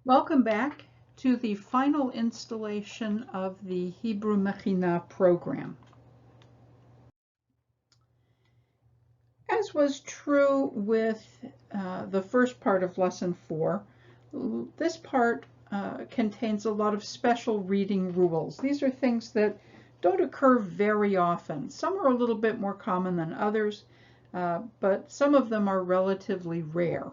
Welcome back to the final installation of the Hebrew Mechina program. As was true with the first part of Lesson 4, this part contains a lot of special reading rules. These are things that don't occur very often. Some are a little bit more common than others, but some of them are relatively rare.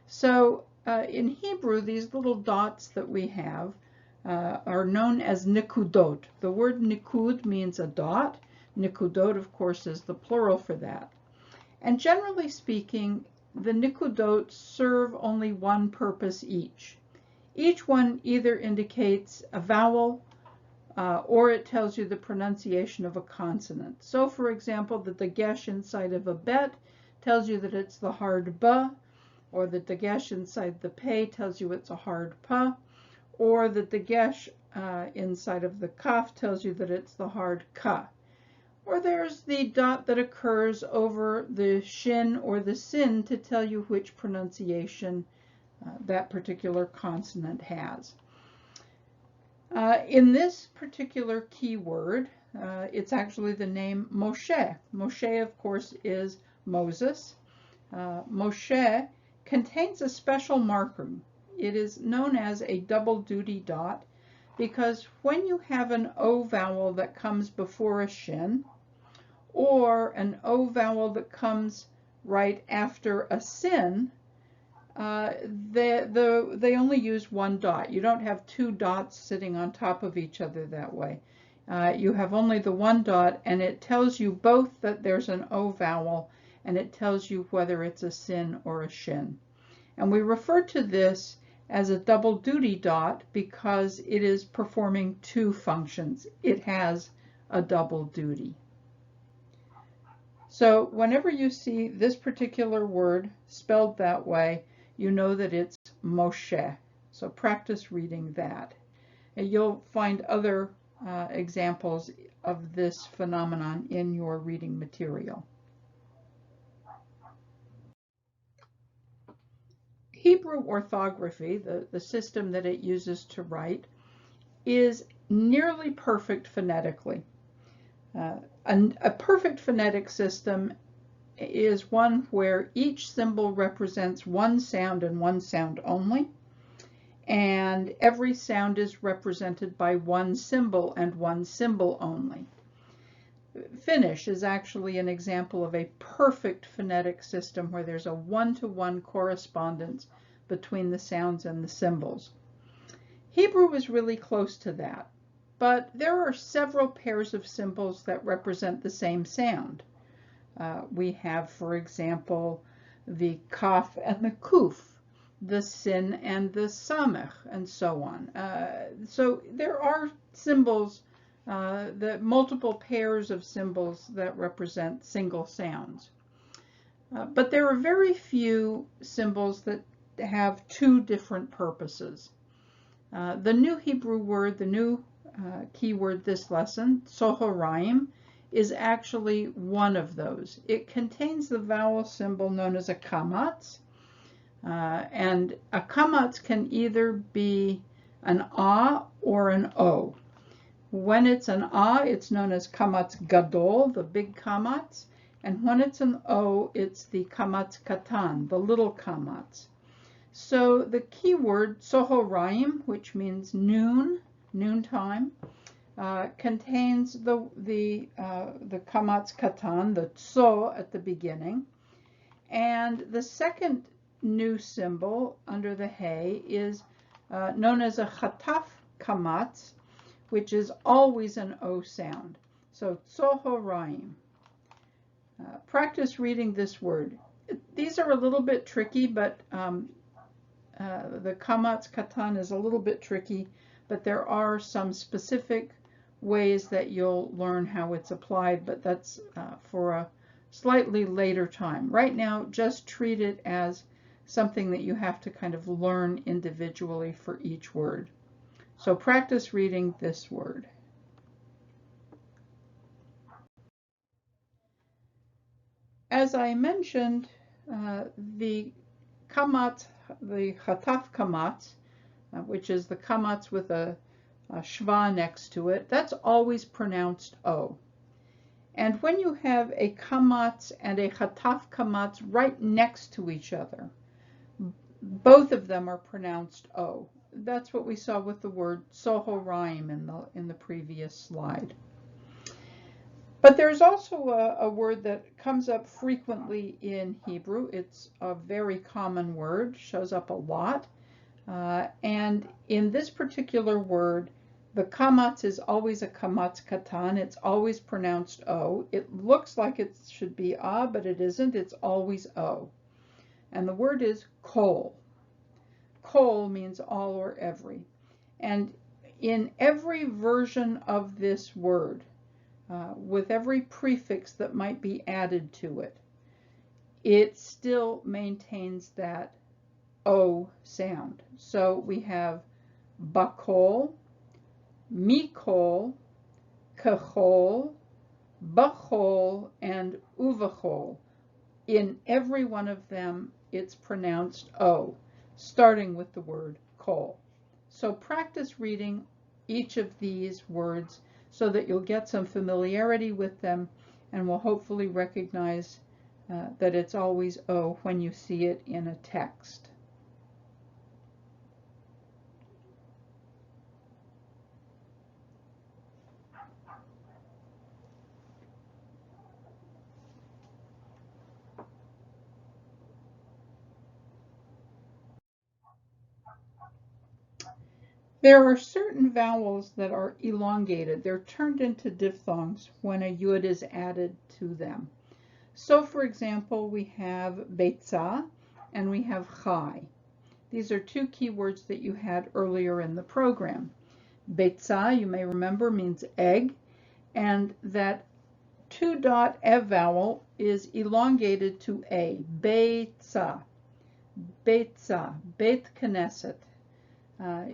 So in Hebrew, these little dots that we have are known as nikudot. The word nikud means a dot. Nikudot, of course, is the plural for that. And generally speaking, the nikudot serve only one purpose each. Each one either indicates a vowel or it tells you the pronunciation of a consonant. So, for example, the dagesh inside of a bet tells you that it's the hard b, or the dagesh inside the pei tells you it's a hard pa, or the dagesh inside of the kaf tells you that it's the hard ka. Or there's the dot that occurs over the shin or the sin to tell you which pronunciation that particular consonant has. In this particular keyword, it's actually the name Moshe. Moshe, of course, is Moses. Moshe contains a special marking. It is known as a double duty dot because when you have an O vowel that comes before a shin or an O vowel that comes right after a sin, they only use one dot. You don't have two dots sitting on top of each other that way. You have only the one dot, and it tells you both that there's an O vowel, and it tells you whether it's a sin or a shin. And we refer to this as a double duty dot because it is performing two functions. It has a double duty. So whenever you see this particular word spelled that way, you know that it's Moshe. So practice reading that. And you'll find other examples of this phenomenon in your reading material. Hebrew orthography, the system that it uses to write, is nearly perfect phonetically. A perfect phonetic system is one where each symbol represents one sound and one sound only, and every sound is represented by one symbol and one symbol only. Finnish is actually an example of a perfect phonetic system where there's a one-to-one correspondence between the sounds and the symbols. Hebrew is really close to that, but there are several pairs of symbols that represent the same sound. We have, for example, the kaf and the kuf, the sin and the samech, and so on. So there are symbols, the multiple pairs of symbols that represent single sounds. But there are very few symbols that have two different purposes. The new Hebrew word, the new keyword this lesson, tzohoraim, is actually one of those. It contains the vowel symbol known as a kamatz, and a kamatz can either be an a or an o. When it's an a, it's known as kamatz gadol, the big kamatz, and when it's an o, it's the kamatz katan, the little kamatz. So the keyword tzohoraim, which means noon, noontime, contains the kamatz katan, the tzo at the beginning, and the second new symbol under the hay is known as a chataf kamatz, which is always an O sound. So tzohoraim. Practice reading this word. These are a little bit tricky, but the kamatz katan is a little bit tricky, but there are some specific ways that you'll learn how it's applied, but that's for a slightly later time. Right now, just treat it as something that you have to kind of learn individually for each word. So practice reading this word. As I mentioned, the kamatz, the chataf kamatz, which is the kamatz with a shva next to it, that's always pronounced O. And when you have a kamatz and a chataf kamatz right next to each other, both of them are pronounced O. That's what we saw with the word sohoraim in the previous slide. But there's also a word that comes up frequently in Hebrew. It's a very common word, shows up a lot. And in this particular word, the kamatz is always a kamatz katan. It's always pronounced O. It looks like it should be A, but it isn't. It's always O. And the word is kol. Kol means all or every. And in every version of this word, with every prefix that might be added to it, it still maintains that O sound. So we have bakol, mikol, kachol, bachol, and uvachol. In every one of them, it's pronounced O, starting with the word kol. So practice reading each of these words so that you'll get some familiarity with them and will hopefully recognize that it's always O when you see it in a text. There are certain vowels that are elongated. They're turned into diphthongs when a yud is added to them. So, for example, we have beitza and we have chai. These are two keywords that you had earlier in the program. Beitza, you may remember, means egg, and that two-dot ev vowel is elongated to a. Beitza, beitza, beit knesset.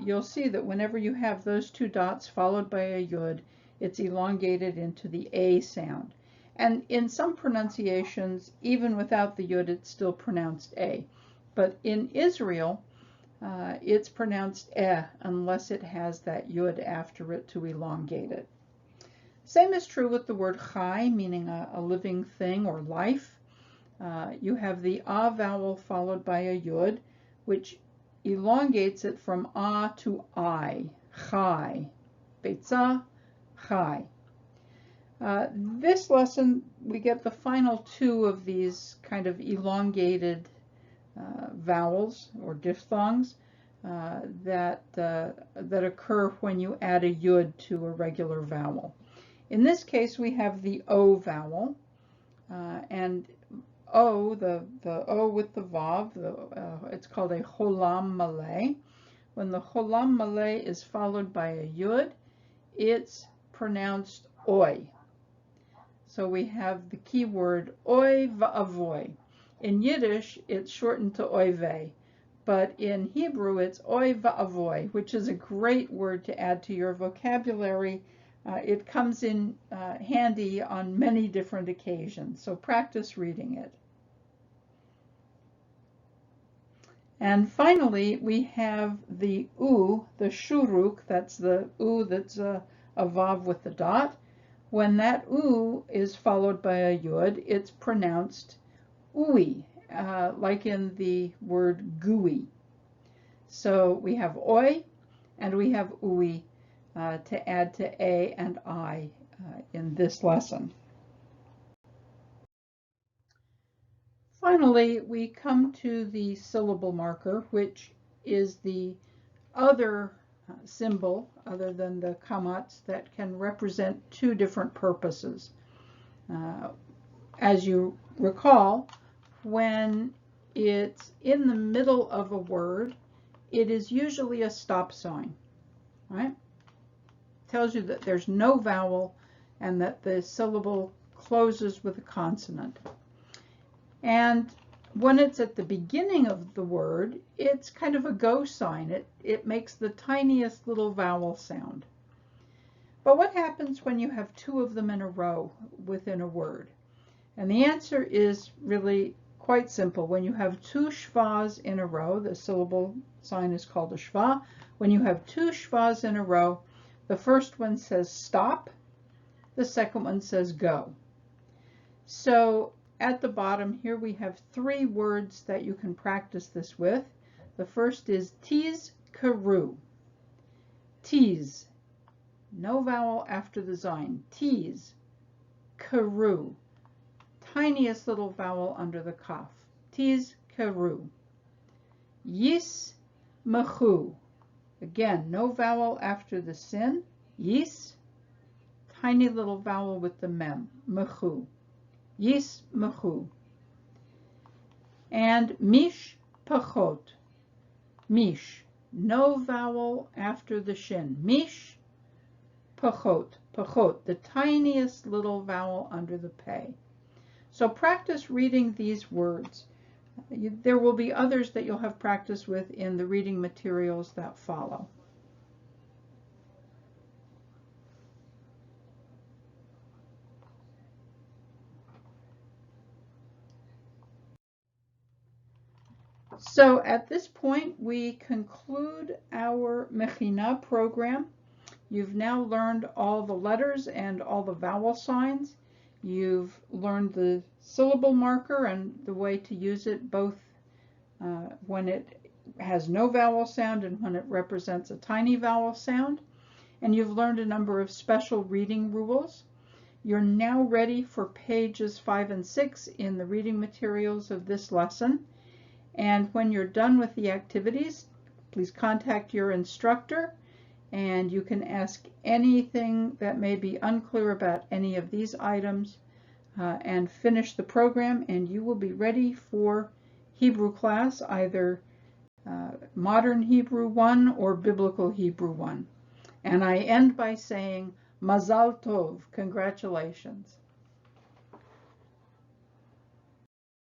You'll see that whenever you have those two dots followed by a yud, it's elongated into the A sound. And in some pronunciations, even without the yud, it's still pronounced A. But in Israel, it's pronounced unless it has that yud after it to elongate it. Same is true with the word chai, meaning a living thing or life. You have the A vowel followed by a yud, which elongates it from A to I, chai, beitza, chai. This lesson, we get the final two of these kind of elongated vowels or diphthongs that occur when you add a yud to a regular vowel. In this case, we have the O vowel, and O, the O with the vav, it's called a cholam malay. When the cholam malay is followed by a yud, it's pronounced oi. So we have the key word oi va'avoy. In Yiddish, it's shortened to oi vei, but in Hebrew, it's oi va'avoy, which is a great word to add to your vocabulary. It comes in handy on many different occasions, so practice reading it. And finally, we have the U, the shuruk, that's the U that's a vav with the dot. When that U is followed by a yud, it's pronounced ui, like in the word gooey. So we have oi and we have ui to add to A and I in this lesson. Finally, we come to the syllable marker, which is the other symbol, other than the kamatz, that can represent two different purposes. As you recall, when it's in the middle of a word, it is usually a stop sign, right? Tells you that there's no vowel and that the syllable closes with a consonant. And when it's at the beginning of the word, it's kind of a go sign. It makes the tiniest little vowel sound. But what happens when you have two of them in a row within a word? And the answer is really quite simple. When you have two shvas in a row, the syllable sign is called a shva. When you have two shvas in a row, the first one says stop, the second one says go. So at the bottom here we have three words that you can practice this with. The first is tizkaru. Tiz, no vowel after the zayin. Tiz, karu, tiniest little vowel under the kaf. Tizkaru. Yismachu, again, no vowel after the sin. Yis, tiny little vowel with the mem. Machu. Yismachu. And mishpachot. Mish, no vowel after the shin. Mish, pachot. Pachot, the tiniest little vowel under the pei. So practice reading these words. There will be others that you'll have practice with in the reading materials that follow. So at this point, we conclude our Mechina program. You've now learned all the letters and all the vowel signs. You've learned the syllable marker and the way to use it both when it has no vowel sound and when it represents a tiny vowel sound. And you've learned a number of special reading rules. You're now ready for pages 5 and 6 in the reading materials of this lesson. And when you're done with the activities, please contact your instructor, and you can ask anything that may be unclear about any of these items and finish the program, and you will be ready for Hebrew class, either Modern Hebrew 1 or Biblical Hebrew 1. And I end by saying, Mazal Tov, congratulations.